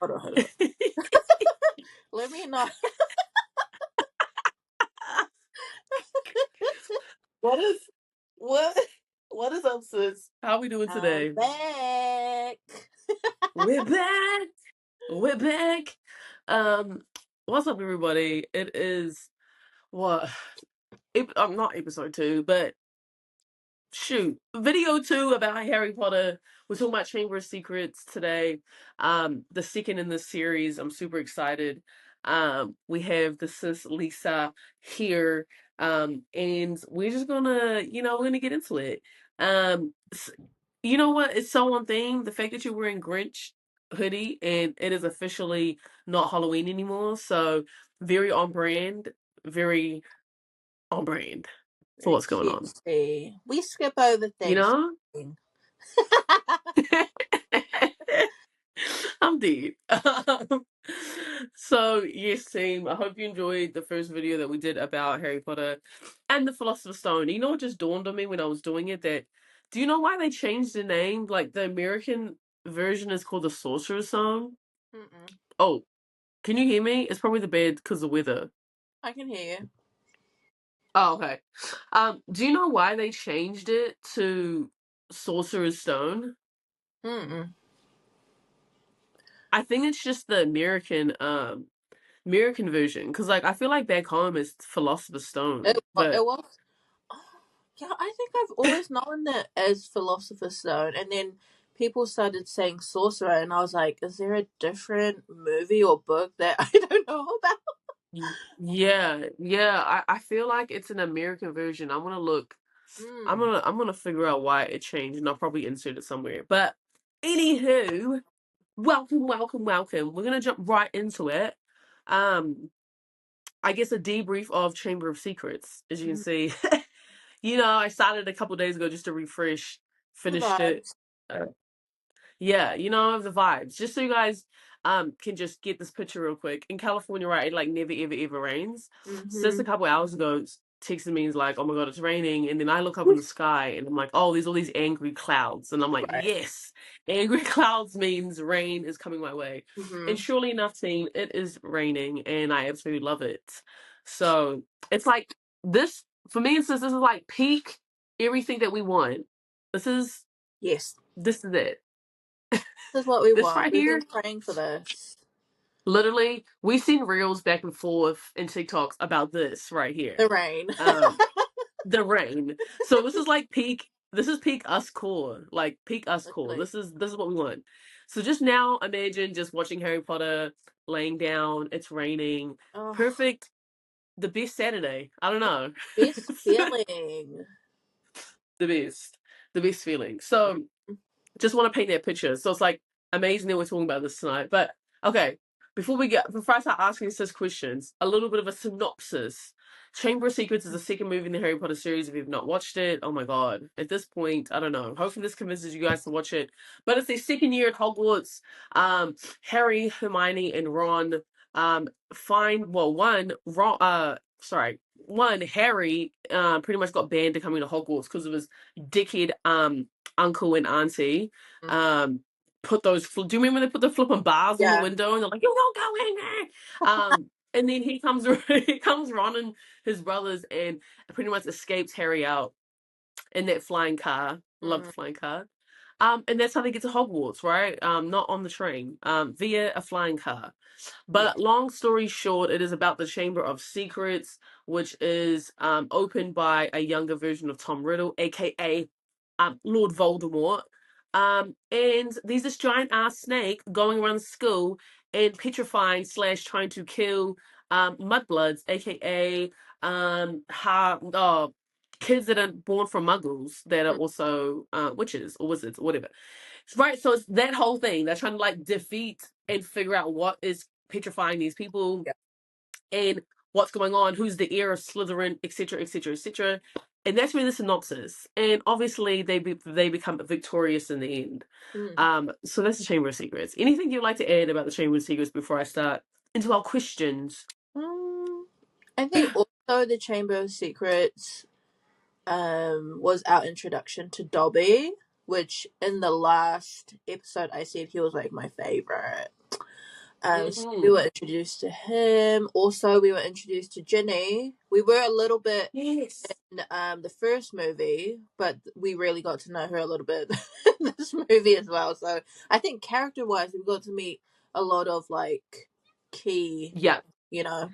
Hold on. Let me not. What is what what is up, sis? How we doing I'm today? back. We're back. We're back. Um, what's up, everybody? It is what? I'm not episode 2, but shoot, video 2 about Harry Potter. We're talking about Chamber of Secrets today. The second in this series. I'm super excited. We have the sis Lisa here. And we're just gonna, we're gonna get into it. You know what? It's so on theme. The fact that you're wearing Grinch hoodie and it is officially not Halloween anymore. So very on brand, very on brand for Very what's going on. cutesy. We skip over You know? Thanksgiving. I'm deep. So yes, team. I hope you enjoyed the first video that we did about Harry Potter and the Philosopher's Stone. You know what just dawned on me when I was doing it? That do you know why they changed the name? Like the American version is called the Sorcerer's Stone. Mm-mm. Oh, can you hear me? It's probably the bed because of weather. I can hear you. Oh, okay. Do you know why they changed it to Sorcerer's Stone? Mm-mm. I think it's just the American version, because like I feel like back home it's Philosopher's Stone, It but was. Oh, yeah, I think I've always known it as Philosopher's Stone, and then people started saying sorcerer, and I was like, is there a different movie or book that I don't know about? yeah, I feel like it's an American version. I'm gonna look. Mm. I'm gonna figure out why it changed, and I'll probably insert it somewhere. But anywho, welcome. We're gonna jump right into it. Um, I guess a debrief of Chamber of Secrets, as you can Mm. see. I started a couple days ago just to refresh, The finished it. vibes. uh, Yeah, the vibes. Just so you guys can just get this picture real quick. In California, right, it like never ever rains. So just Mm-hmm. a couple hours ago, texted me and is like, "Oh my god, it's raining." And then I look up in the sky and I'm like, "Oh, there's all these angry clouds." And I'm like, Right. "Yes, angry clouds means rain is coming my way." And Mm-hmm. surely enough, team, it is raining, and I absolutely love it. So it's like this for me. Since this is like peak everything that we want. This is Yes. this is it. This is what we This want. right We've been here, praying for this. literally, we've seen reels back and forth and TikToks about this right The here. rain. Um, the rain. So this is like peak. This is peak us core. Like peak us core. Literally. This is what we want. So just now, imagine just watching Harry Potter, laying down. It's raining. Oh, Perfect. The best Saturday. I don't know. best feeling. The best. The best feeling. So just want to paint that picture. So it's like amazing that we're talking about this tonight. But okay, before I start asking sis questions, a little bit of a synopsis. Chamber of Secrets is the second movie in the Harry Potter series. If you've not watched it, oh my god! At this point, I don't know. Hopefully, this convinces you guys to watch it. But it's their second year at Hogwarts. Harry, Hermione, and Ron find one Ron. One Harry pretty much got banned to coming to Hogwarts because of his dickhead uncle and auntie Mm. um put those do you remember they put the flipping bars on the Yeah. window and they're like, "You don't go in there." And then he comes he comes Ron and his brothers and pretty much escapes Harry out in that flying car. Love the Mm. flying car. And that's how they get to Hogwarts, right? Not on the train, via a flying car. Yeah. But long story short, it is about the Chamber of Secrets, which is opened by a younger version of Tom Riddle, aka Lord Voldemort. And there's this giant ass snake going around the school and petrifying slash trying to kill mudbloods, aka kids that are born from muggles that are Mm. also witches or wizards or whatever. Right, so it's that whole thing. They're trying to like defeat and figure out what is petrifying these people Yeah. and what's going on, who's the heir of Slytherin, etc., etc., etc. And that's really the synopsis. And obviously, they become victorious in the end. Mm. So that's the Chamber of Secrets. Anything you'd like to add about the Chamber of Secrets before I start into our questions? Mm. I think also the Chamber of Secrets was our introduction to Dobby, which in the last episode I said he was like my favorite. So we Hmm. were introduced to him. Also, we were introduced to Ginny. We were a little bit Yes. in the first movie, but we really got to know her a little bit in this movie as well. So I think character wise, we got to meet a lot of like key, Yeah. you know.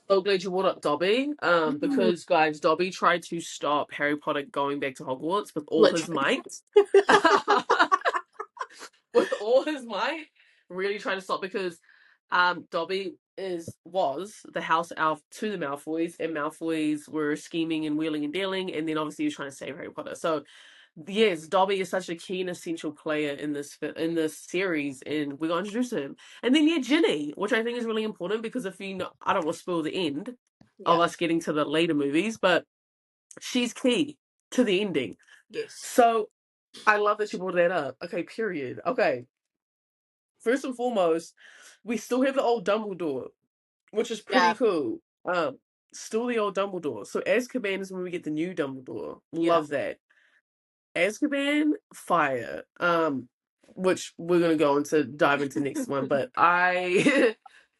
So glad you brought up Dobby. Mm, Because guys, Dobby tried to stop Harry Potter going back to Hogwarts with all his literally. might. With all his might, really trying to stop because Dobby was the house elf to the Malfoys, and Malfoys were scheming and wheeling and dealing, and then obviously he was trying to save Harry Potter. So yes, Dobby is such a key and essential player in this series, and we got introduced to him. And then yeah, Ginny, which I think is really important because if you know, I don't want to spoil the end of Yeah. us getting to the later movies, but she's key to the ending. Yes. So I love that you brought that up. Okay, period. Okay, first and foremost, we still have the old Dumbledore, which is pretty Yeah. cool. Still the old Dumbledore. So Azkaban is when we get the new Dumbledore. Yeah. Love that. Azkaban, fire. Which we're gonna go into dive into next one, but I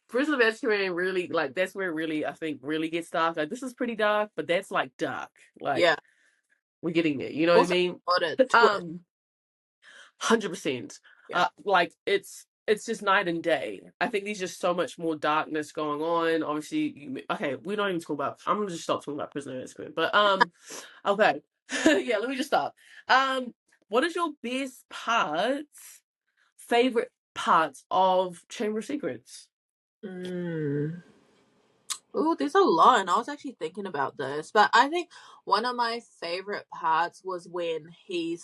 Prison of Azkaban really like that's where it really I think really gets dark. Like this is pretty dark, but that's like dark. Like Yeah. we're getting there. You know what I Also, mean? got a twist. Um, 100%. Yeah. Like it's just night and day. I think there's just so much more darkness going on. Obviously, okay, we're not even talking about. I'm gonna just stop talking about Prisoner of Azkaban. But okay, yeah. Let me just stop. What is your favorite parts of Chamber of Secrets? Mm. Oh, there's a lot, and I was actually thinking about this, but I think one of my favorite parts was when he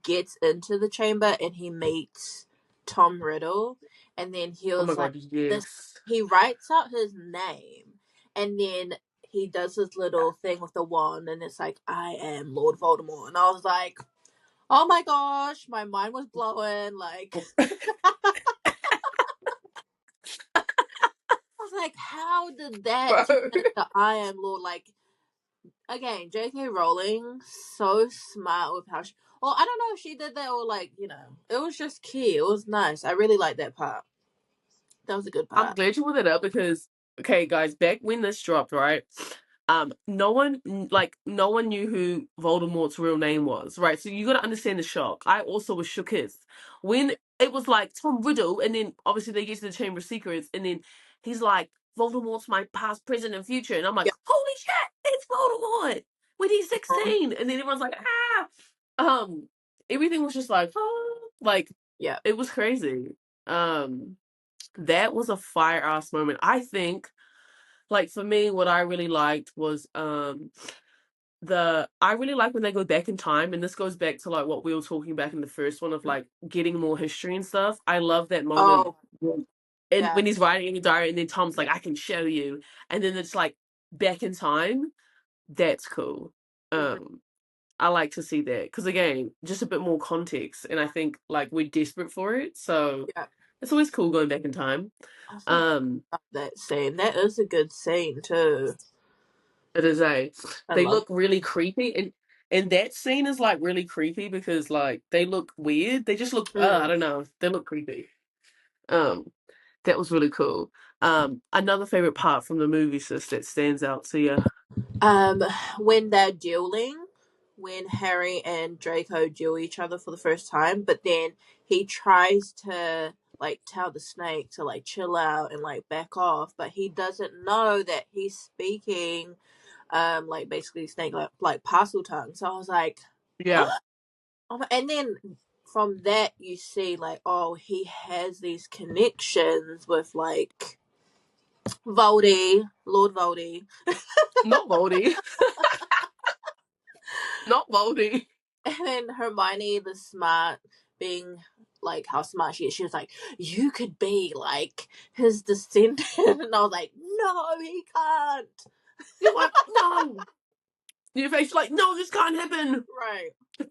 gets into the chamber and he meets Tom Riddle, and then he Oh my was like, god, this. yes. He writes out his name, and then he does this little thing with the wand, and it's like, I am Lord Voldemort, and I was like, oh my gosh, my mind was blowing, like. I was like, how did that turn Bro. into I am Lord? Like, again, J.K. Rowling, so smart with how she. Well, I don't know if she did that or like it was just key. It was nice. I really liked that part. That was a good I'm part. glad you brought it up because, okay, guys, back when this dropped, right? No one knew who Voldemort's real name was, right? So you got to understand the shock. I also was shooketh when it was like Tom Riddle, and then obviously they get to the Chamber of Secrets, and then he's like, Voldemort's my past, present, and future, and I'm like, Yeah. holy shit, it's Voldemort when he's Mhm. 16, and then everyone's like, ah, everything was just like, oh, like Yeah. it was crazy. Um. That was a fire ass moment. I think, like for me, what I really liked was the I really like when they go back in time, and this goes back to like what we were talking back in the first one of like getting more history and stuff. I love that moment Oh, and yeah. when he's writing in the diary, and then Tom's Yeah. like, "I can show you," and then it's like back in time. That's cool. Mhm. Um, I like to see that because again, just a bit more context, and I think like we're desperate for it, so Yeah. it's always cool going back in time. I forgot Um, about that scene. That is a good scene too. It is a. I They love. look really creepy, and that scene is like really creepy because like they look weird. They just look. I Mm. don't know. They look creepy. Um, that was really cool. Another favorite part from the movie, sis, that stands out to you. Um, when they're dueling, when Harry and Draco duel each other for the first time, but then he tries to like tell the snake to like chill out and like back off, but he doesn't know that he's speaking like basically snake like parcel tongue. So I was like, Yeah. and then from that you see like, oh, he has these connections with like Voldy, Lord Voldy. Not Voldy. Not Voldy. And then Hermione, the smart, being like how smart she was like, you could be like his descendant. And I was like, no, he can't. You're like, no. Your face like, no, this can't happen. Right.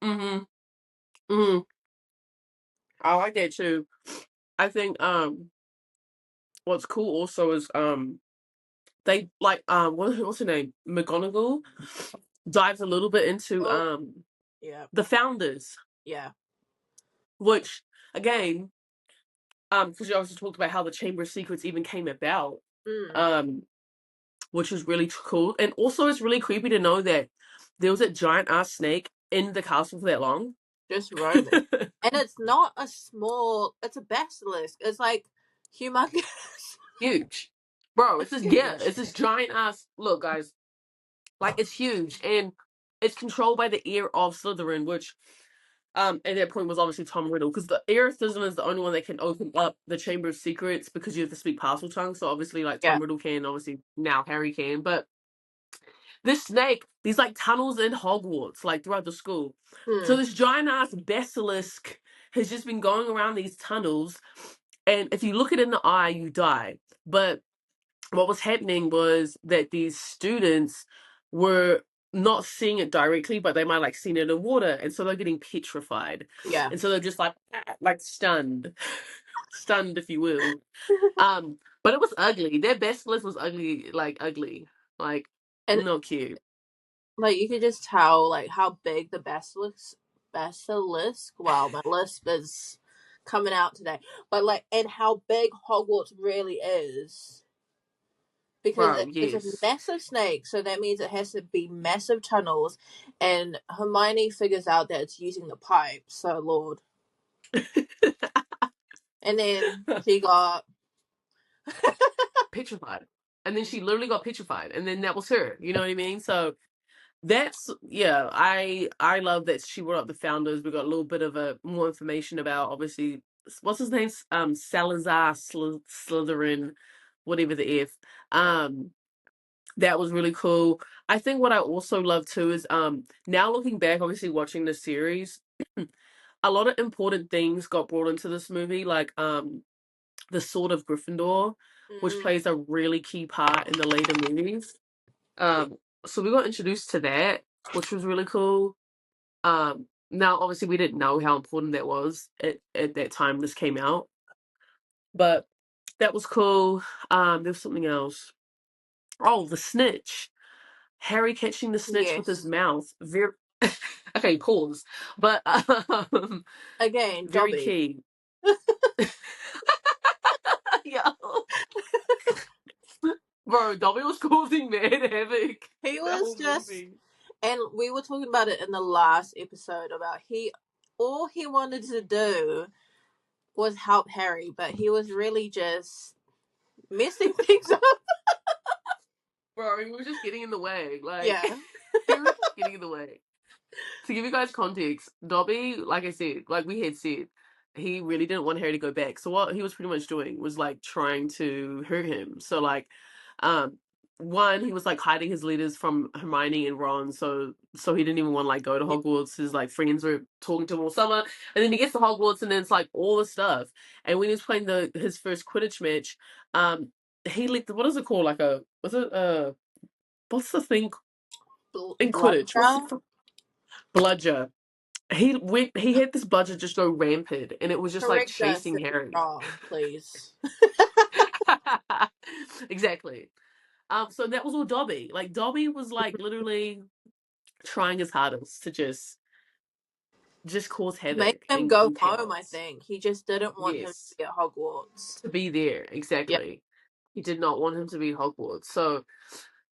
Mm-hmm. Mm-hmm. I like that too. I think what's cool also is they like what's her name? McGonagall dives a little bit into Oh, yeah, the founders, yeah. which again because you also talked about how the Chamber of Secrets even came about, Mm, um, which was really cool. And also, it's really creepy to know that there was a giant ass snake in the castle for that long. just roaming. And it's not a small, it's a basilisk. It's like humongous. Huge, bro. It's It's this yeah, huge. it's this giant ass. Look, guys, like it's huge, and it's controlled by the ear of Slytherin, which at that point was obviously Tom Riddle, because the ear of Slytherin is the only one that can open up the Chamber of Secrets because you have to speak Parseltongue. So obviously, like Yeah. Tom Riddle can, obviously now Harry can, but this snake, these like tunnels in Hogwarts, like throughout the school. So Hmm. this giant ass basilisk has just been going around these tunnels, and if you look it in the eye, you die. But what was happening was that these students were not seeing it directly, but they might like seen it in water, and so they're getting petrified, Yeah. and so they're just like like stunned, stunned, if you will. But it was ugly. Their basilisk was ugly, like ugly, like And not cute. like you could just tell like how big the basilisk, wow, my lisp is coming out today. But like and how big Hogwarts really is. Because Bro, it's a yes. massive snake, so that means it has to be massive tunnels, and Hermione figures out that it's using the pipe. So Lord, and then she got Petrified. And then she literally got petrified. And then that was her. You know what I mean? So that's yeah, I love that she brought up the founders. We got a little bit of a more information about obviously what's his name? Salazar Slytherin, whatever the F. yeah, Um that was really cool. I think what I also love too is now looking back, obviously watching the series, a lot of important things got brought into this movie, like the Sword of Gryffindor, which mm, plays a really key part in the later movies. yeah, So we got introduced to that, which was really cool. Now obviously we didn't know how important that was at that time this came out, but that was cool. There's something else. Oh, the snitch. Harry catching the snitch with his yes. mouth. Very okay, pause. But Again, very Dobby. key. Yeah. Bro, Dobby was causing mad havoc He that was whole just, movie. and we were talking about it in the last episode about all he wanted to do was help Harry, but he was really just messing things up. Bro, he was just getting in the way. Like, Yeah. he was just getting in the way. To give you guys context, Dobby, like I said, like we had said, he really didn't want Harry to go back. So what he was pretty much doing was like trying to hurt him. So like, um, one, he was like hiding his letters from Hermione and Ron, so he didn't even want to like go to Yeah. Hogwarts. His like friends were talking to him all summer, and then he gets to Hogwarts, and then it's like all the stuff. And when he was playing his first Quidditch match, he licked what is it called? Like a was it what's the thing in Quidditch? What's Bludger? the bludger? He had this bludger just go rampant, and it was just like Correct us chasing if we're Harry. wrong, please. Exactly. So that was all Dobby. Like Dobby was like literally trying his hardest to just cause Make havoc him go and home, I chaos. think. He just didn't want him to Yes, be at Hogwarts. to be there Yeah. exactly. He did not want him to be Hogwarts. So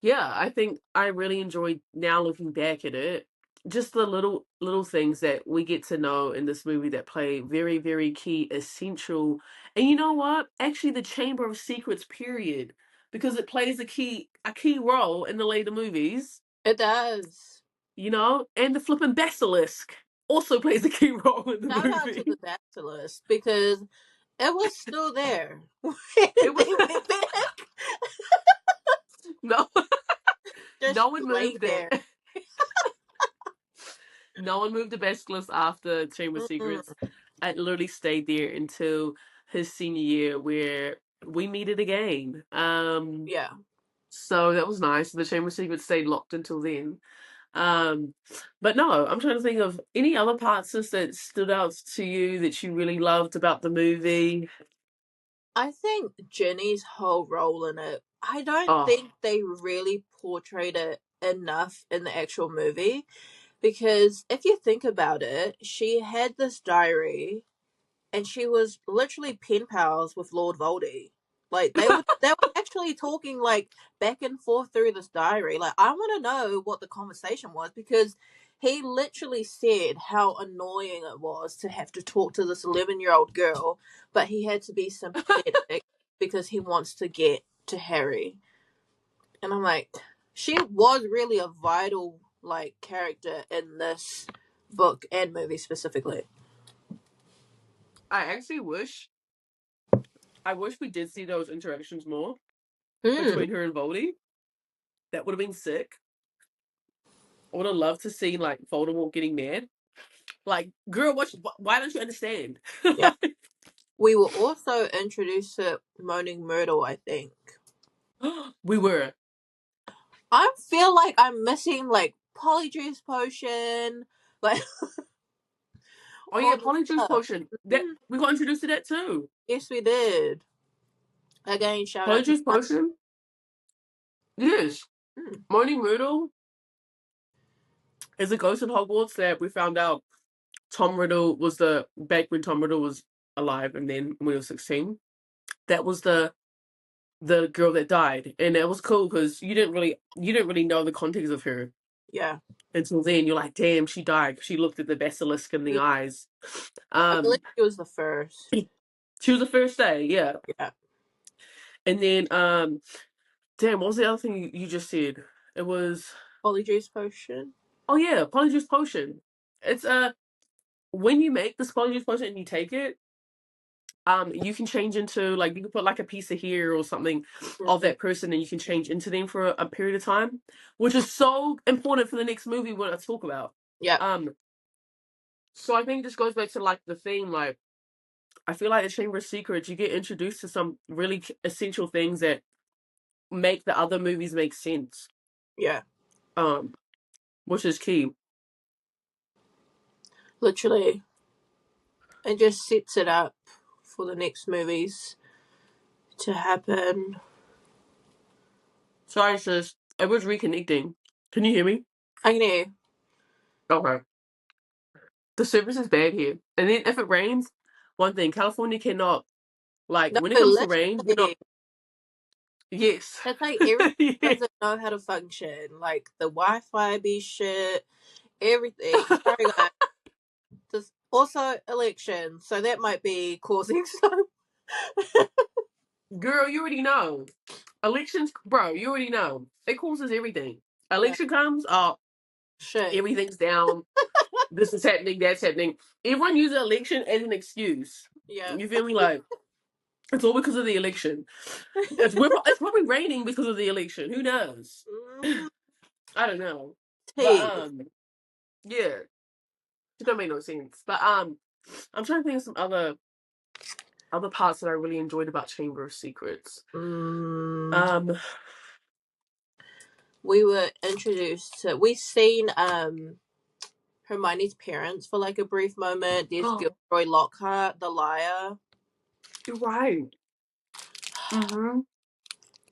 yeah, I think I really enjoyed now looking back at it. Just the little things that we get to know in this movie that play very, very key, essential. And you know what? Actually the Chamber of Secrets, period. Because it plays a key role in the later movies, It does. you know, and the flippin' basilisk also plays a key role in the Shout out to the movie. Basilisk because it was still there when It was they went back. no Just no one laid moved there. it. No one moved the basilisk after Chamber of Secrets. Mm-mm. It literally stayed there until his senior year, where we meet it again. Yeah. So that was nice. The Chamber of Secrets stayed locked until then. Um, but no, I'm trying to think of any other parts that stood out to you that you really loved about the movie. I think Jenny's whole role in it, I don't Oh, think they really portrayed it enough in the actual movie because if you think about it, she had this diary and she was literally pen pals with Lord Voldy. Like they were actually talking like back and forth through this diary. Like I want to know what the conversation was because he literally said how annoying it was to have to talk to this 11-year-old girl, but he had to be sympathetic because he wants to get to Harry. And I'm like, she was really a vital like character in this book and movie specifically. I actually wish we did see those interactions more Mm, between her and Voldy. That would have been sick. I would have loved to see like Voldemort getting mad. Like, girl, why don't you understand? yeah. We were also introduced to Moaning Myrtle, I think. We were. I feel like I'm missing like Polyjuice Potion, like Oh all yeah, this Polyjuice stuff. Potion. That Mhm. we got introduced to that too. Yes, we did. Again, shout out to Polyjuice Potion. Yes. mm, Moaning Myrtle is a ghost in Hogwarts that we found out Tom Riddle was the back when Tom Riddle was alive, and then when he was 16. That was the girl that died, and it was cool because you didn't really know the context of her yeah. until then. You're like, damn, she died. She looked at the basilisk in the Mm, eyes. I believe Um, it was the first. she was the first day, yeah. Yeah. And then damn, what was the other thing you just said? It was Polyjuice Potion. oh yeah, Polyjuice Potion. It's when you make this Polyjuice Potion and you take it, you can change into like you can put like a piece of hair or something of Mm, that person and you can change into them for a period of time, which is so important for the next movie we're gonna talk about. yeah. Um, so I think this goes back to like the theme, like I feel like the Chamber of Secrets, you get introduced to some really essential things that make the other movies make sense. Yeah. Um, which is key. Literally. And just sets it up for the next movies to happen. Sorry, sis. I was reconnecting. Can you hear me? I know. Okay. The service is bad here. And then if it rains, one thing, California cannot like No, when it comes to rain, we're not literally. yes. That's like everything Yeah. doesn't know how to function. Like the Wi-Fi be shit, everything. Sorry guys. There's also election, so that might be causing some Girl, you already know. Elections, bro, you already know. It causes everything. yeah Election comes, oh, shit. everything's down. This is happening, that's happening. Everyone uses election as an excuse. Yeah. You feel me? Like, it's all because of the election. It's probably raining because of the election. Who knows? Mm-hmm. I don't know. But Tea. yeah. It don't make no sense. But I'm trying to think of some other parts that I really enjoyed about Chamber of Secrets. Mm, Um we were introduced to. We seen Hermione's parents for like a brief moment. There's Gilderoy Lockhart, the liar. you're right. Mm-hmm.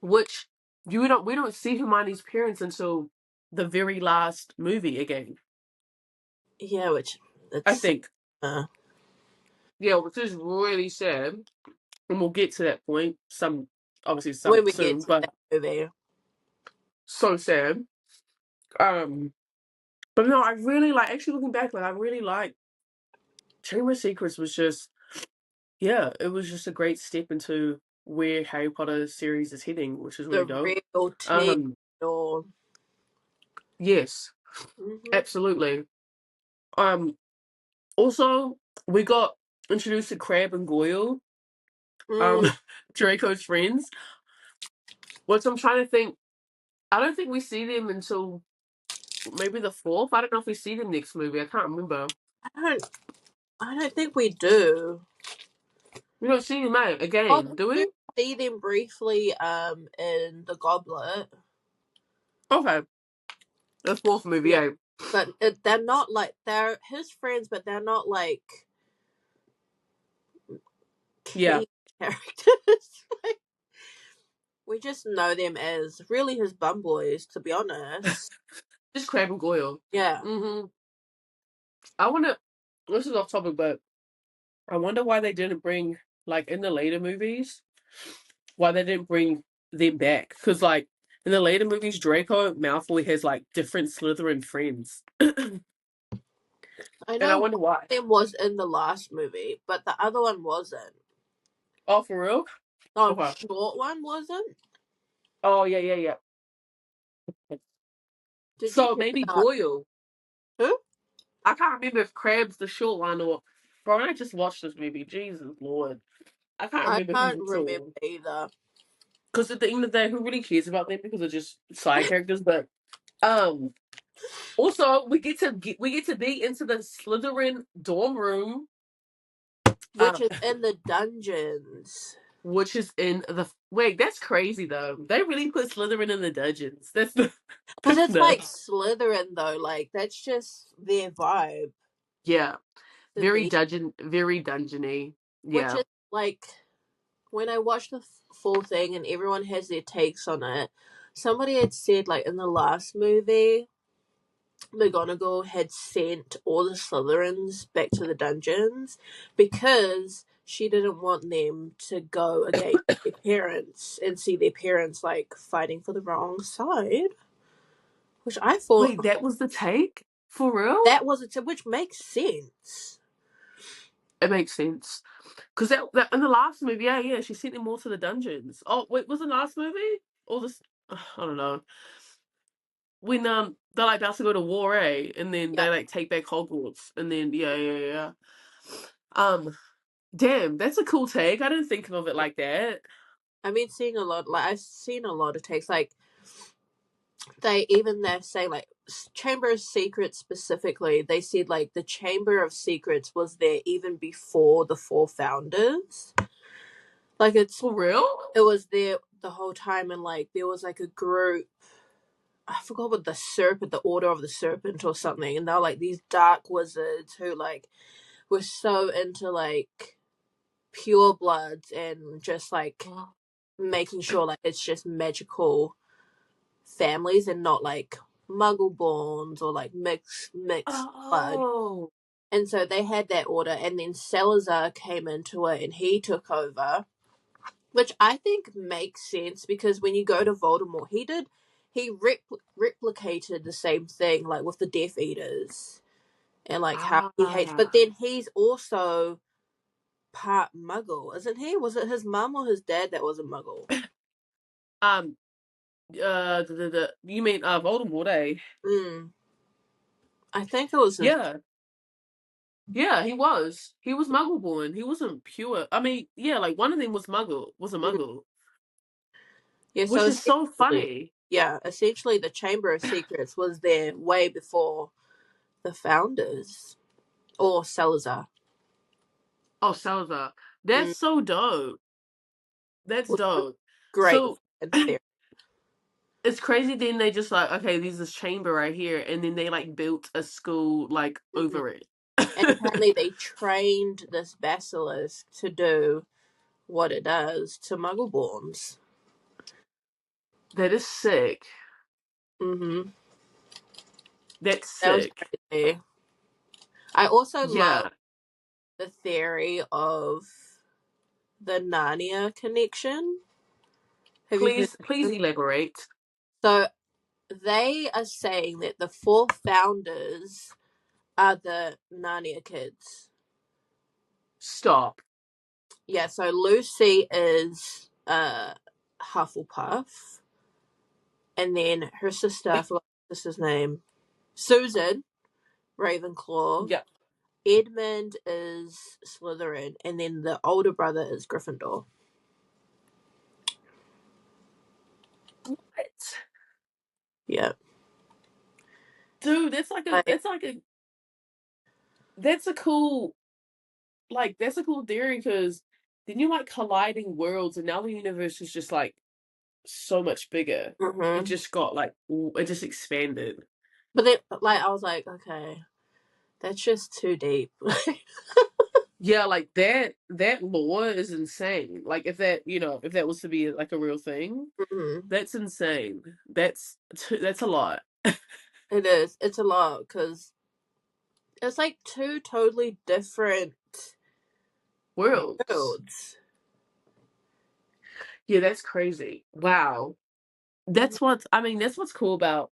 Which we don't see Hermione's parents until the very last movie again. Yeah, which I it's think. uh, Yeah, which is really sad. And we'll get to that point obviously some when we get soon, to but that movie. so sad. Um but no, I really like actually looking back, like I really like Chamber of Secrets was just yeah, it was just a great step into where Harry Potter series is heading, which is really The dope. real tea. Um Or yes, mm-hmm. absolutely. Um Also, we got introduced to Crab and Goyle, um, Mm, Draco's friends. Which I'm trying to think. I don't think we see them until maybe the fourth. I don't know if we see them next movie. I can't remember. I don't. I don't think we do. We don't see them out Oh, again, do we do we? see them briefly. In the Goblet, Okay, the fourth movie. yeah, Yeah, but they're not like they're his friends, but they're not like yeah. key characters. Like, we just know them as really his bum boys, to be honest. Just Crab and Goyle. Yeah. I want to. This is off topic, but I wonder why they didn't bring, like, in the later movies, why they didn't bring them back. Because, like, in the later movies, Draco Malfoy has, like, different Slytherin friends. And I I know one wonder why. of them was in the last movie, but the other one wasn't. Oh, for real? The Okay. short one wasn't. Oh, yeah, yeah, yeah. Did you So hear maybe about Goyle. who? I can't remember if Crab's the short one or. Bro, I just watched this movie. Jesus Lord. I can't I remember who's can't the short remember one. either. Because at the end of the day, who really cares about them because they're just side characters? But um, also we get to be into the Slytherin dorm room, Which um, is in the dungeons. which is in the wait. That's crazy though. They really put Slytherin in the dungeons. That's the Because that's it's like nuts. Slytherin though, like that's just their vibe Yeah, to be. very dungeony. Which Yeah. is like when I watched the full thing and everyone has their takes on it. Somebody had said like in the last movie, McGonagall had sent all the Slytherins back to the dungeons because she didn't want them to go against their parents and see their parents like fighting for the wrong side. Which I thought Wait, that was the take for real? that was a which makes sense. It makes sense. Because that in the last movie, yeah, yeah, she sent them all to the dungeons. Oh, wait, was it the last movie? Or this? I don't know. When they're like about to go to war, eh? And then Yeah, they like take back Hogwarts, and then yeah, yeah, yeah. Um, damn, that's a cool take. I didn't think of it like that. I've been seeing a lot. Like I've seen a lot of takes. Like they're saying like Chamber of Secrets specifically. They said like the Chamber of Secrets was there even before the four founders. Like For real? it was there the whole time, and like there was like a group. I forgot what the serpent, the Order of the Serpent or something, and they're like these dark wizards who like were so into like pure bloods and just like making sure like it's just magical families and not like muggle borns or like mixed blood. Oh, And so they had that order, and then Salazar came into it and he took over, which I think makes sense because when you go to Voldemort, he replicated the same thing like with the Death Eaters and like how he hates. But ah, then he's also part Muggle, isn't he? Was it his mum or his dad that was a Muggle? um, you mean Voldemort, eh? Mm, I think it was his. Yeah, yeah, he was. He was Muggle born. He wasn't pure. I mean, yeah, like one of them was a Mm, Muggle, yeah, so which is so essentially, funny. yeah, essentially the Chamber of Secrets was there way before the founders or Salazar. Oh, Salazar. That's Mm, so dope. That's which was dope. great So fan theory. it's crazy then they just like, okay, there's this chamber right here, and then they like built a school like Mhm. over it. And apparently they trained this basilisk to do what it does to Muggleborns. That is sick. Mm-hmm. That's That was sick. crazy. I also love Yeah. the theory of the Narnia connection. Have you heard Please, of please this? elaborate. So they are saying that the four founders are the Narnia kids. Stop. Yeah, so Lucy is Hufflepuff, and then her sister, I forgot her sister's name, Susan, Ravenclaw. Yeah. Edmund is Slytherin, and then the older brother is Gryffindor. What? Yeah, Dude, that's like a like that's like a that's a cool that's a cool theory because then you like colliding worlds and now the universe is just like so much bigger. It hmm just got like it just expanded. but then like I was like, okay, that's just too deep. Yeah, like that lore is insane. Like if that was to be like a real thing, hmm that's insane. That's a lot. It is. It's a lot because it's like two totally different. Worlds. Worlds. Yeah, that's crazy. Wow. Mhm. That's what's cool about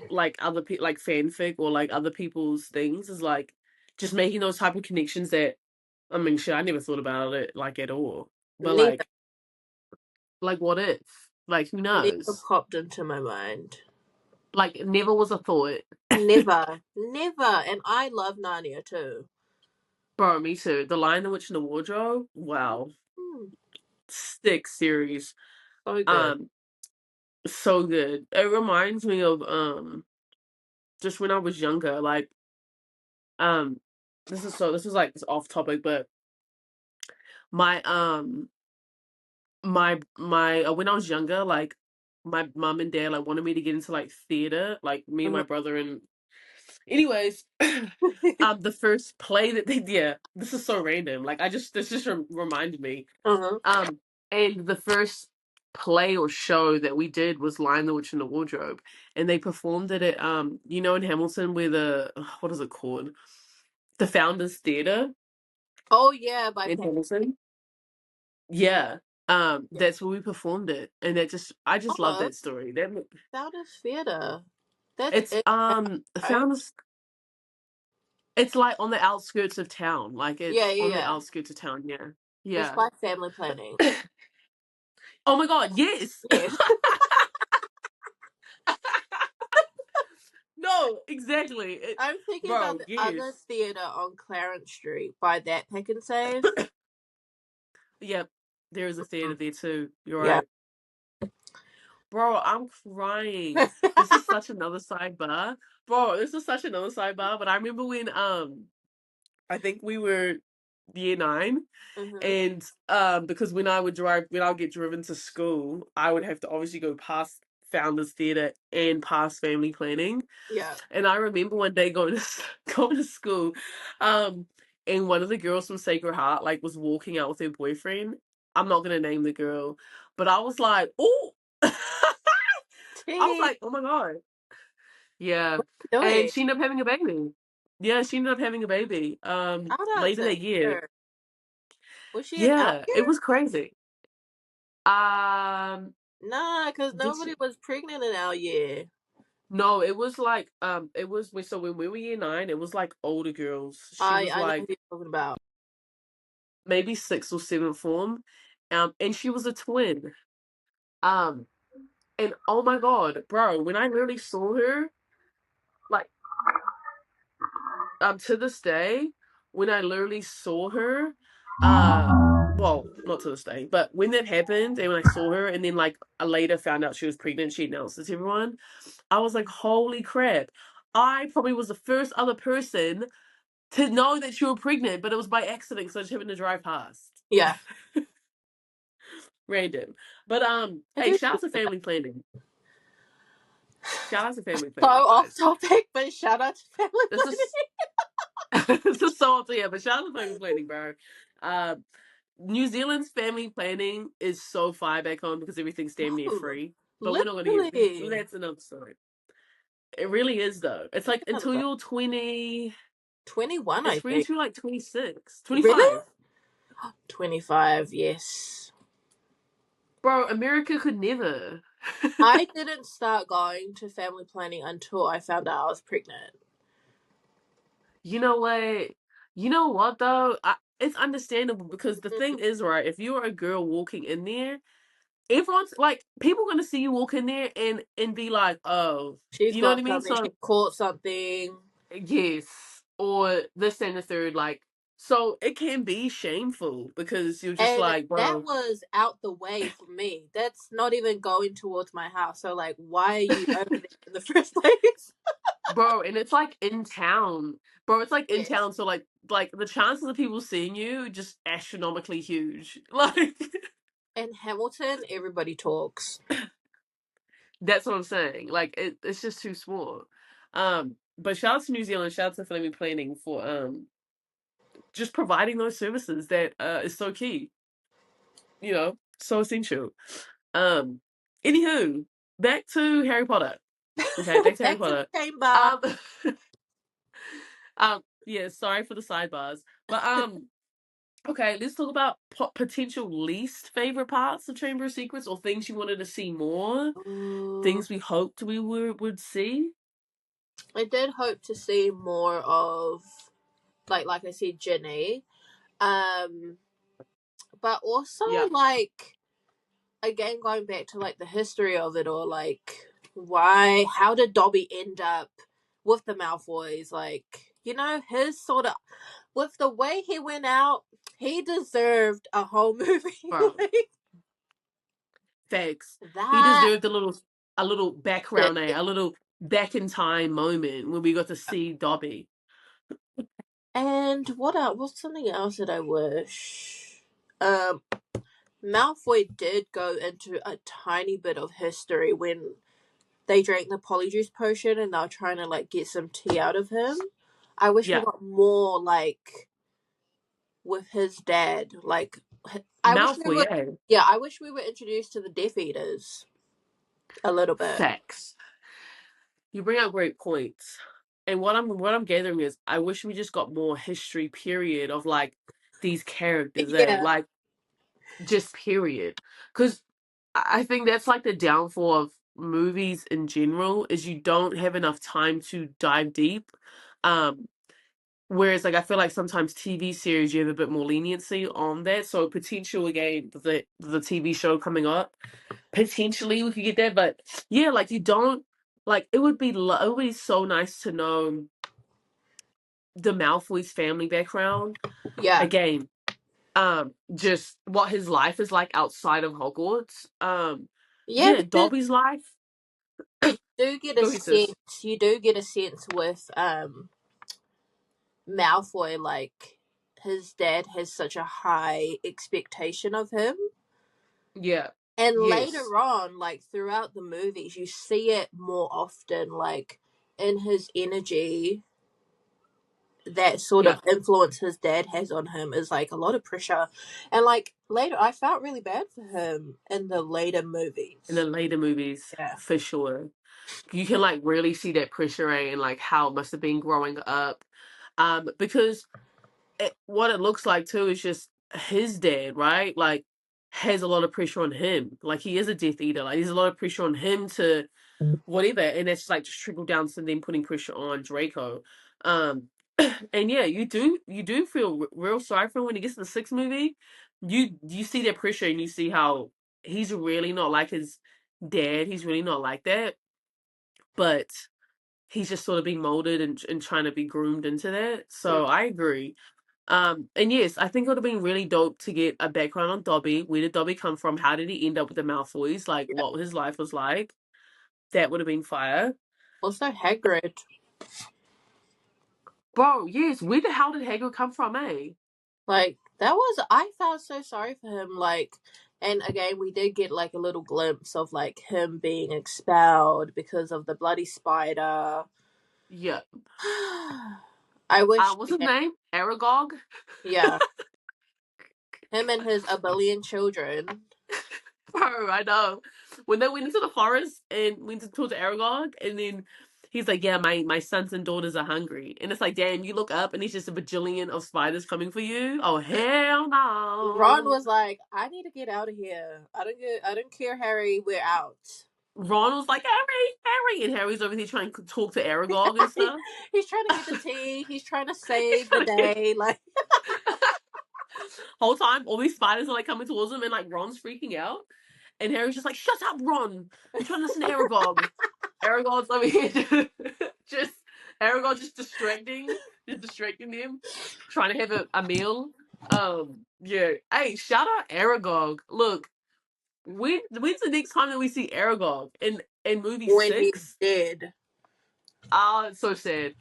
like other people, like fanfic or like other people's things, is like just making those type of connections that, I mean, shit, I never thought about it like at all. But Never, like what if? Like who never knows? popped into my mind. Like never was a thought. Never, never. And I love Narnia too. Bro, me too. The Lion, the Witch, and the Wardrobe. Wow. Mm, Sick series. so good. Um, so good. It reminds me of just when I was younger, like um this is like, it's off topic, but my when I was younger, like my mom and dad like wanted me to get into like theater, like me and Mhm. my brother. And anyways, the first play that they, yeah, this is so random. Like this just reminded me. Uh-huh. Um, and the first play or show that we did was Lion, the Witch, and the Wardrobe, and they performed it at in Hamilton, where the what is it called? The Founders Theater Oh yeah, by in Pam. Hamilton. Yeah. Yeah. That's where we performed it, and I just love Oh, that story. That Sound of Theatre. That's it's it, right? Founders. It's like on the outskirts of town. Like Yeah, it's yeah, on the yeah. outskirts of town. Yeah, It's yeah. by Family Planning. Oh my god, yes. Yes. No, exactly. I'm thinking about Bro, the other yes. theatre on Clarence Street by that Pick and Save. Yep, there is a theater Mhm. there too. You're Yeah. right. Bro, I'm crying. This is such another sidebar. Bro, this is such another sidebar. But I remember when I think we were year 9. Hmm. And because when I would get driven to school, I would have to obviously go past Founders Theatre and past Family Planning. Yeah. And I remember one day going to going to school, um, and one of the girls from Sacred Heart like was walking out with her boyfriend. I'm not gonna name the girl, but I was like, oh, I was T. like, oh my god, yeah. And Doing. she ended up having a baby. Yeah, she ended up having a baby. Shout out Later to that year. her. Was she an out Yeah, it year? was crazy. Um, Nah, because did she? nobody was pregnant in our year. No, it was like it was so when we were year 9, it was like older girls. She was I know who like you're talking about. maybe sixth or seventh form, and she was a twin. Um, and oh my god, bro, when I literally saw her, like to this day, when I literally saw her, uh, well, not to this day, but when that happened, and when I saw her, and then like I later found out she was pregnant, she announced it to everyone. I was like, holy crap! I probably was the first other person to know that you were pregnant, but it was by accident, so I just happened to drive past. Yeah. Random. But I hey, do. shout out to family planning. Shout out to family So planning, off guys. topic, but shout out to Family This Planning. is this is so up to, yeah, but shout out to family planning, bro. Um, New Zealand's family planning is so far back home because everything's damn near Oh, free. But we're not gonna get literally. that's another story. It really is though. It's like I love until that. you're 20, 21, it's I free think. until you're like 26, Really? 25. 25, yes. Bro, America could never. I didn't start going to family planning until I found out I was pregnant. You know what? You know what though? It's understandable because the thing Mhm. is, right, if you're a girl walking in there, everyone's like, people gonna see you walk in there and be like, oh, She's you know what I got mean? something. She So caught something. yes, or this and the third, like, so it can be shameful because you're just And like, that bro, was out the way for me. That's not even going towards my house. So, like, why are you over there in the first place? bro, and it's like in town, bro. It's like in Yes. town, so like the chances of people seeing you just astronomically huge, like. In Hamilton, everybody talks. That's what I'm saying. Like it's just too small. But shout out to New Zealand, shout out to Family Planning for just providing those services that is so key, so essential. Um Anywho, back to Harry Potter. Okay, back to Harry Back to the Potter. chamber. Um yeah, sorry for the sidebars. But Okay, let's talk about potential least favorite parts of Chamber of Secrets, or things you wanted to see more, Ooh, things we hoped we would see. I did hope to see more of, like I said, Ginny. Um, but also Yeah, like again going back to like the history of it, or like why how did Dobby end up with the Malfoys? Like, his sort of, with the way he went out, he deserved a whole movie. bro. Like Thanks. He that. deserved a little background, a little back in time moment when we got to see Dobby. And what else? What's something else that I wish? Um, Malfoy did go into a tiny bit of history when they drank the polyjuice potion and they were trying to like get some tea out of him. I wish we Yeah, got more like with his dad. Like, I wish we Malfoy, were. yeah. Yeah, I wish we were introduced to the Death Eaters a little bit. Facts. You bring out great points. And what I'm gathering is I wish we just got more history period of like these characters, Yeah, like just period. Cause I think that's like the downfall of movies in general is you don't have enough time to dive deep. Um Whereas, like, I feel like sometimes TV series you have a bit more leniency on that. So potential again, the TV show coming up, potentially we could get that. But yeah, like you don't like it would be so nice to know the Malfoy's family background yeah, again. Just what his life is like outside of Hogwarts. yeah. Yeah, Because Dobby's life. you do get a Go ahead, sis. sense. You do get a sense with Malfoy, like his dad has such a high expectation of him. Yeah. And Yes. later on, like throughout the movies, you see it more often, like in his energy, that sort Yeah. of influence his dad has on him is like a lot of pressure. And like later, I felt really bad for him in the later In the movies. later movies, Yeah. for sure. You can like really see that pressure and like how it must have been growing up. Because what it looks like too is just his dad, right? Like has a lot of pressure on him. Like he is a Death Eater. Like there's a lot of pressure on him to whatever, and that's like just trickle down to them putting pressure on Draco. Um, and yeah, you do feel real sorry for him when he gets to the sixth movie. You see that pressure and you see how he's really not like his dad. He's really not like that, but he's just sort of being molded and trying to be groomed into that. Mm, So I agree. And yes, I think it would have been really dope to get a background on Dobby. Where did Dobby come from? How did he end up with the Malfoys? Like yeah. what his life was like. That would have been fire. Also, Hagrid. Bro, yes, where the hell did Hagrid come from, eh? Like that was, I felt so sorry for him. Like, and again, we did get like a little glimpse of like him being expelled because of the bloody spider. Yeah. I wish, What's his again, name? Aragog? yeah, him and his a billion children. Bro, I know. When they went into the forest and went to talk to Aragog, and then he's like, yeah, my sons and daughters are hungry. And it's like, damn, you look up and it's just a bajillion of spiders coming for you? Oh, hell Ron no. was like, "I need to get out of here. I don't care, Harry. We're out." Ron was like, Harry, Harry. And Harry's over here trying to talk to Aragog and stuff. He's trying to get the tea. He's trying to He's save the trying to get. day. Like, Whole time, all these spiders are like coming towards him, and like Ron's freaking out. And Harry's just like, shut up, Ron. I'm trying to listen to Aragog. Aragog's over here just Aragog just distracting him, trying to have a meal. Yeah. Hey, shout out Aragog. Look, when's the next time that we see Aragog in movie when he's 6? dead. Ah, it's so sad.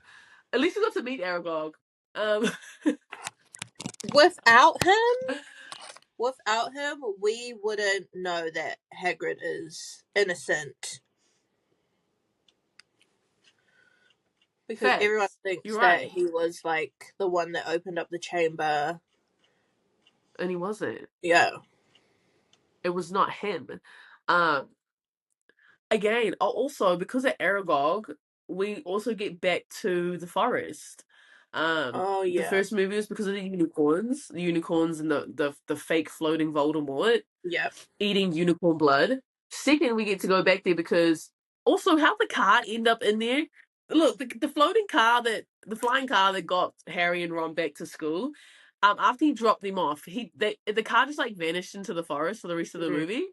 At least we got to meet Aragog. Um, Without him, without him, we wouldn't know that Hagrid is innocent because everyone facts. thinks You're that right, he was like the one that opened up the chamber. and he wasn't. Yeah, It was not him. Um, Again, also because of Aragog, we also get back to the forest. Oh The yeah. first movie was because of the unicorns and the fake floating Voldemort Yep. eating unicorn blood. Second, we get to go back there because also how the car end up in there. Look, the floating car the flying car that got Harry and Ron back to school. After he dropped them off, the car just like vanished into the forest for the rest of the Hmm. movie,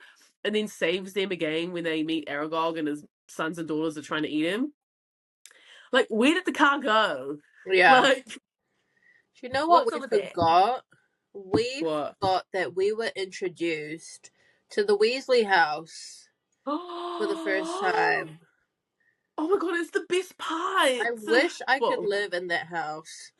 and then saves them again when they meet Aragog and his sons and daughters are trying to eat him. Like, where did the car go? Yeah. Like, Do you know what what's we up with that? forgot? We What? forgot that we were introduced to the Weasley house for the first Oh time. my god, it's the best I part. wish I could Well, live in that house.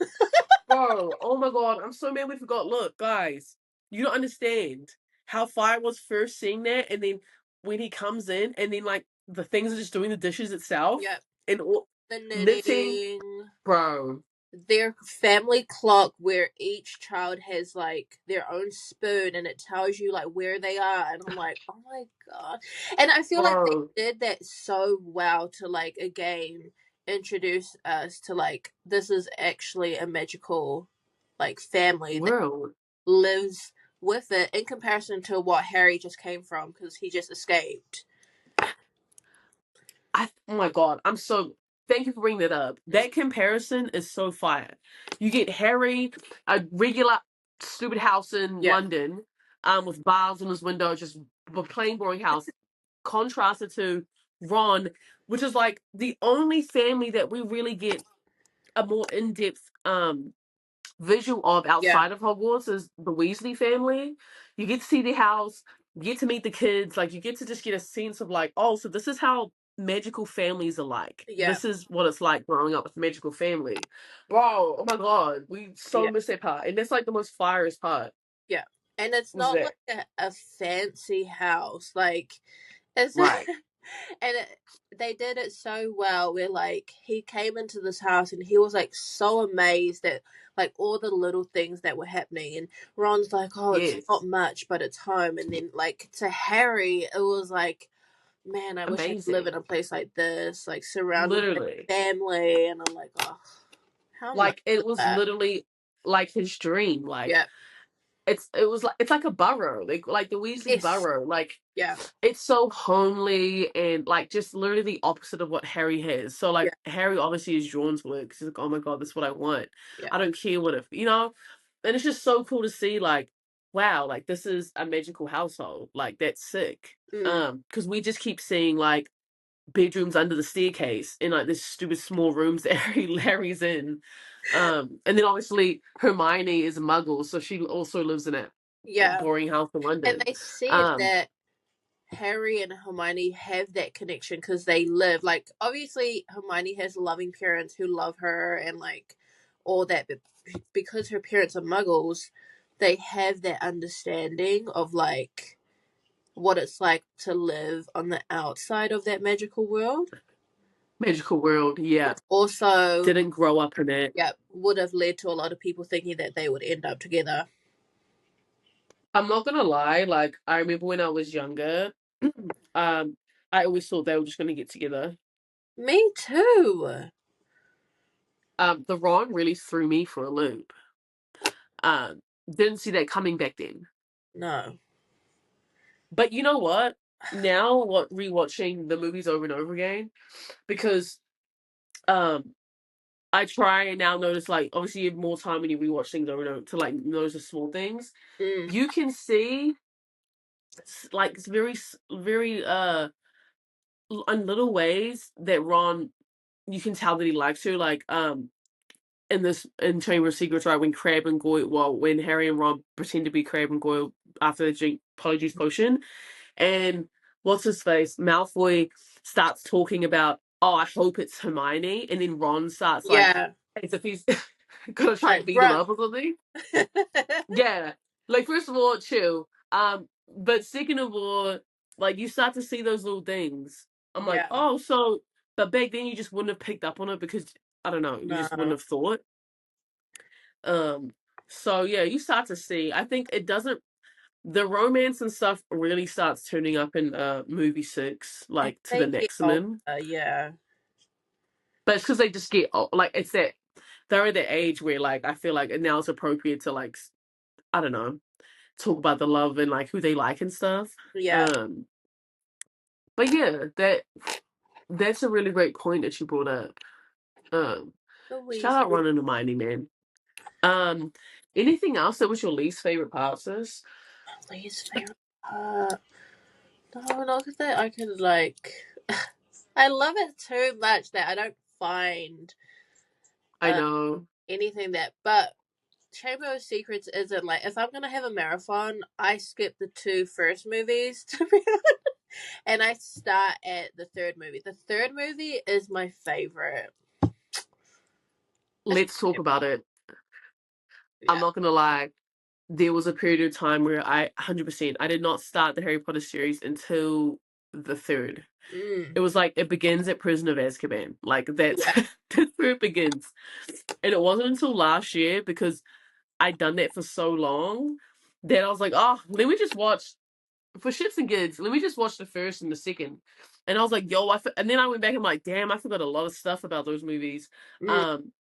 bro, oh my god, I'm so mad we forgot. Look, guys, you don't understand how fire was first seeing that, and then when he comes in, and then like the things are just doing the dishes itself Yep. and all, The knitting, knitting, bro. their family clock where each child has like their own spoon and it tells you like where they are, and I'm like, oh my god. And I feel like they Bro, did that so well to like again introduce us to like this is actually a magical like family that world. lives with it in comparison to what Harry just came from because he just escaped. Oh my god, I'm so thank you for bringing that up. That comparison is so fire. You get Harry, a regular stupid house in Yeah. London, with bars on his window, just a plain boring house, contrasted to Ron, which is like the only family that we really get a more in-depth visual of Yeah. outside of Hogwarts is the Weasley family. You get to see the house, you get to meet the kids, like you get to just get a sense of like, oh, so this is how magical families are like. Yeah. This is what it's like growing up with a magical family. Bro, oh my god, we so Yeah. miss that part. And that's like the most fireest part Yeah. And it's was not that. like a fancy house. Like, it's and Right. they did it so well where, like, he came into this house and he was, like, so amazed at, like, all the little things that were happening. And Ron's like, oh, it's not Yes. much, but it's home. And then, like, to Harry, it was like, man, I wish I could live in Amazing. a place like this, like, surrounded by Literally. family. And I'm like, oh, how nice Like it is was that? literally like his dream. Like Yeah. it's like a burrow. Like the Weasley Yes. burrow. Like Yeah. it's so homely and like just literally the opposite of what Harry has. So Yeah. like Harry obviously is drawn to it because he's like, oh my god, that's what I want. Yeah. I don't care what if and it's just so cool to see like, wow, like this is a magical household. Like that's sick. Mm. Because we just keep seeing like bedrooms under the staircase in like this stupid small rooms that Harry's in. And then obviously Hermione is a muggle, so she also lives in a Yeah. boring house in And London. they said Um, that Harry and Hermione have that connection because they live like obviously Hermione has loving parents who love her and like all that, but because her parents are muggles, they have that understanding of like what it's like to live on the outside of that magical world. Magical world, yeah. Also, Didn't grow up in it. yeah, would have led to a lot of people thinking that they would end up together. I'm not gonna lie, like I remember when I was younger, um, I always thought they were just gonna get together. Me too. The Ron really threw me for a loop. Didn't see that coming back then. No. But you know what? Now, what rewatching the movies over and over again, because um, I try and now notice like obviously you have more time when you rewatch things over and over to like notice the small things. Mm. You can see like it's very in little ways that Ron, you can tell that he likes her. Like in Chamber of Secrets, right when Crabbe and Goyle, well, when Harry and Ron pretend to be Crabbe and Goyle after they drink Polyjuice Potion, and what's his face Malfoy starts talking about, oh, I hope it's Hermione, and then Ron starts like Yeah. as if he's gonna try and Like, beat him bruh. up or something. Yeah, like first of all, chill. But second of all, like you start to see those little things. I'm like, Yeah. oh, so, but back then you just wouldn't have picked up on it because I don't know, you just wouldn't No. have thought. Um, so yeah, you start to see. I think it doesn't. The romance and stuff really starts turning up in movie 6, As like to the they get older, maximum. yeah. But it's because they just get like it's that. they're at the age where like I feel like now it's appropriate to like I don't know, talk about the love and like who they like and stuff. Yeah. Um, but yeah, that's a really great point that you brought up. Um, The shout out Weasley. running to Hermione, man. Um, anything else that was your least favorite part, sis? Least favorite part. No, not that I could like. I love it too much that I don't find I uh know. anything that. But Chamber of Secrets isn't like if I'm gonna have a marathon, I skip the two first movies to be honest, and I start at the third movie. The third movie is my favorite. It's Let's talk about it. I'm yeah. not gonna lie. There was a period of time where I 100% I did not start the Harry Potter series until the third. Mm, It was like it begins at Prison of Azkaban. Like that's yeah. that's where it begins. And it wasn't until last year because I'd done that for so long that I was like, oh, let me just watch for shits and gigs. Let me just watch the first and the second. And I was like, yo, and then I went back and I'm like, damn, I forgot a lot of stuff about those movies. Mm, Um,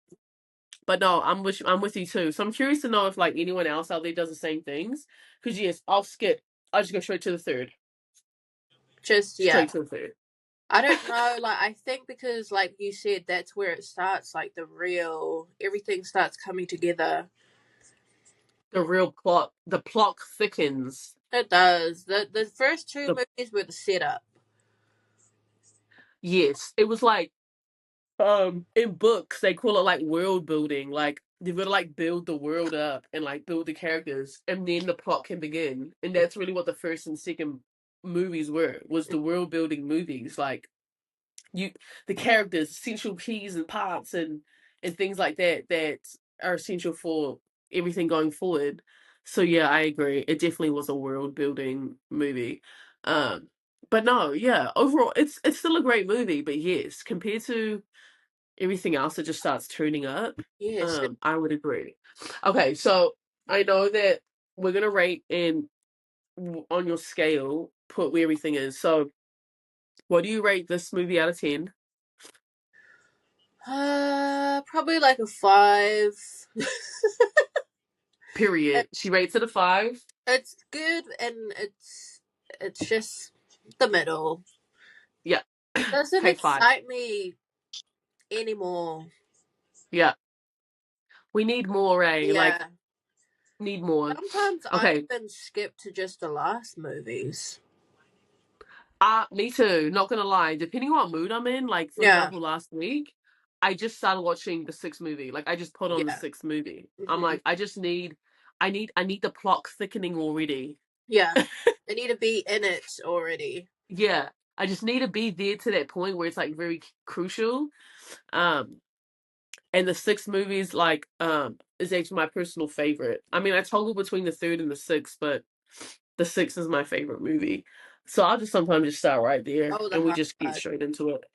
but no, I'm with you too. So I'm curious to know if like anyone else out there does the same things. Because yes, I'll skip. I'll just go straight to the third. just yeah. Straight to the third. I don't know. Like I think because like you said, that's where it starts. Like the real everything starts coming together. The real plot. The plot thickens. It does. The first two The movies were the setup. Yes, it was like in books they call it like world building. Like you've got to like build the world up and like build the characters, and then the plot can begin. And that's really what the first and second movies was the world building movies. Like you the characters, essential keys and parts and things like that are essential for everything going forward. So yeah, I agree. It definitely was a world building movie. Um but no, yeah, overall it's still a great movie, but yes, compared to everything else that just starts tuning up, Yes. I would agree. Okay, so I know that we're gonna rate and on your scale put where everything is. So what do you rate this movie out of 10? Probably like a 5. Period. She rates it a 5. It's good and it's just the middle. Yeah. Doesn't Okay, 5. excite me anymore. Yeah. We need more, eh? Like, Yeah. need more. Sometimes I Okay. even skip to just the last movies. Me too. Not gonna lie. Depending on what mood I'm in, like for Yeah. example, last week, I just started watching the sixth movie. Like I just put on the Yeah. sixth movie. I'm Hmm. like, I need the plot thickening already. Yeah. I need to be in it already. Yeah. I just need to be there to that point where it's like very crucial. Um, and the sixth movie is like is actually my personal favorite. I mean, I toggle between the third and the sixth, but the sixth is my favorite movie. So I'll just sometimes just start right there Oh, the and we hard just get part. straight into it.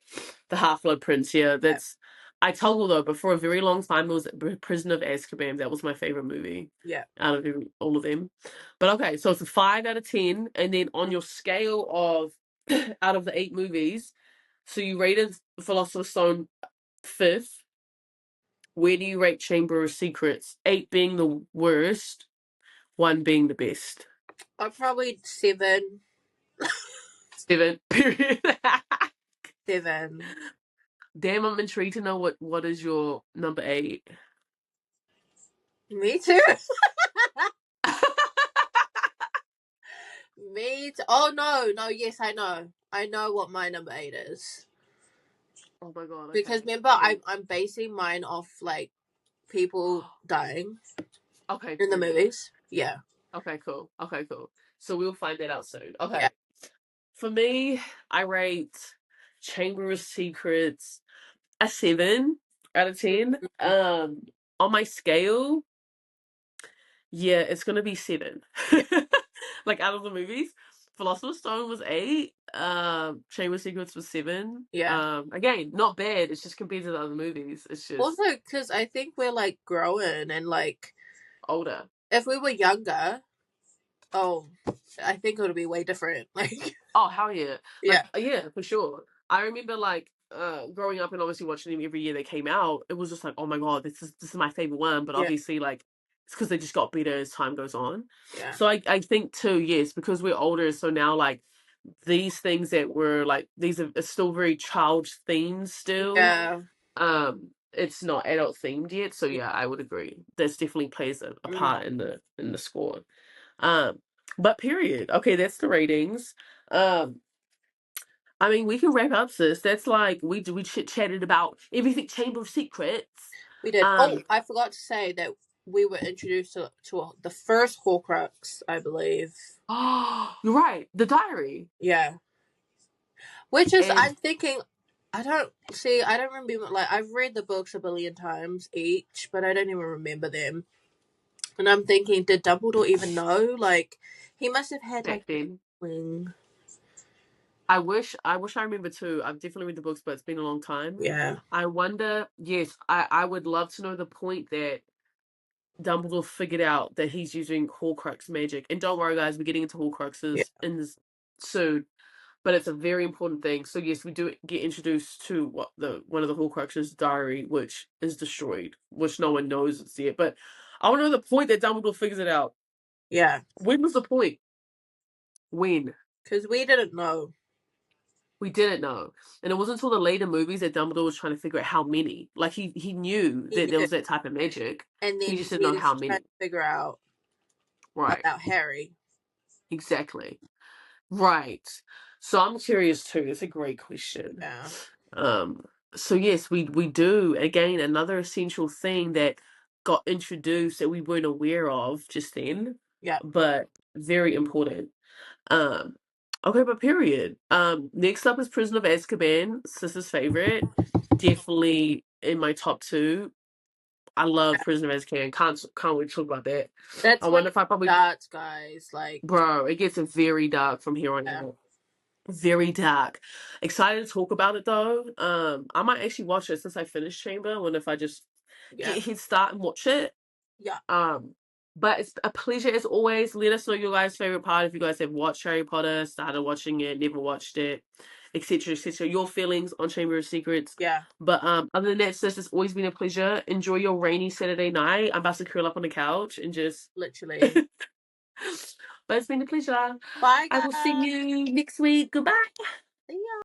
The Half Blood Prince, yeah, Yeah. that's I toggle though, but for a very long time it was Prison of Azkaban. That was my favorite movie Yeah. out of all of them. But okay, so it's a 5 out of 10, and then on your scale of out of the 8 movies, so you rated Philosopher's Stone fifth. Where do you rate Chamber of Secrets? 8 being the worst, 1 being the best. I'm probably 7. 7. Period. 7. Damn, I'm intrigued to know what is your number 8. Me too. Me too. Oh no, no, yes, I know. I know what my number 8 is. Oh my god. Because Okay. remember Cool. I'm basing mine off like people dying Okay. in the Period. movies. Yeah. Okay. Cool. Okay. Cool. So we'll find that out soon. Yeah. Okay. For me, I rate Chamber of Secrets a 7 out of 10. On my scale, yeah, it's gonna be 7. Yeah. Like out of the movies, Philosopher's Stone was 8. Chamber of Secrets was 7. Yeah. Again, not bad. It's just compared to the other movies, it's Also, just because I think we're like growing and like older. if we were younger, oh, I think it would be way different. Like, Oh hell yeah! yeah. Like yeah, for sure. I remember like growing up and obviously watching them every year they came out, it was just like, oh my god, this is my favorite one. But Yeah. obviously, like, it's because they just got better as time goes on. Yeah. So I think too, yes, because we're older, so now like these things that were like these are still very child themed still. Yeah. It's not adult themed yet. So Yeah. yeah, I would agree. This definitely plays a Mm. part in the score. Um, but period. Okay, that's the ratings. Um, I mean, we can wrap up, sis. That's like we chit chatted about everything Chamber of Secrets. We did. Oh, Um, I forgot to say that we were introduced to the first Horcrux, I believe. oh, you're right. The diary. Yeah. Which is, And I'm thinking, I don't remember, like, I've read the books a billion times each, but I don't even remember them. And I'm thinking, did Dumbledore even know? Like, he must have had, like, back then, wing. I wish I remember too. I've definitely read the books, but it's been a long time. Yeah. I wonder. Yes, I would love to know the point that Dumbledore figured out that he's using Horcrux magic. And don't worry, guys, we're getting into Yeah. Horcruxes in this soon. But it's a very important thing. So yes, we do get introduced to one of the Horcruxes' diary, which is destroyed, which no one knows it's yet. But I want to know the point that Dumbledore figures it out. Yeah. When was the point? When? Because we didn't know. We didn't know. And it wasn't until the later movies that Dumbledore was trying to figure out how many. Like he knew He that there knew. was that type of magic. And He then just didn't he know was how trying many. to figure out Right. about Harry. Exactly. Right. So I'm curious too. It's a great question. Yeah. Um, so yes, we do again another essential thing that got introduced that we weren't aware of just then, Yeah. but very important. Um, okay, but period. Next up is Prisoner of Azkaban, sister's favorite. Definitely in my top two. I love Prisoner of Azkaban. Can't wait to talk about that. I That's when wonder it if I probably, starts, guys. Like, bro, it gets very dark from here on yeah. out. Very dark. Excited to talk about it though. I might actually watch it since I finished Chamber. I wonder if I just Yeah. get a head start and watch it. Yeah. Um, but it's a pleasure as always. Let us know your guys' favorite part. If you guys have watched Harry Potter, started watching it, never watched it, etc., etc. Your feelings on Chamber of Secrets. Yeah. But other than that, sis, it's always been a pleasure. Enjoy your rainy Saturday night. I'm about to curl up on the couch and just. Literally. But it's been a pleasure. Bye, I will see guys. you next week. Goodbye. See ya.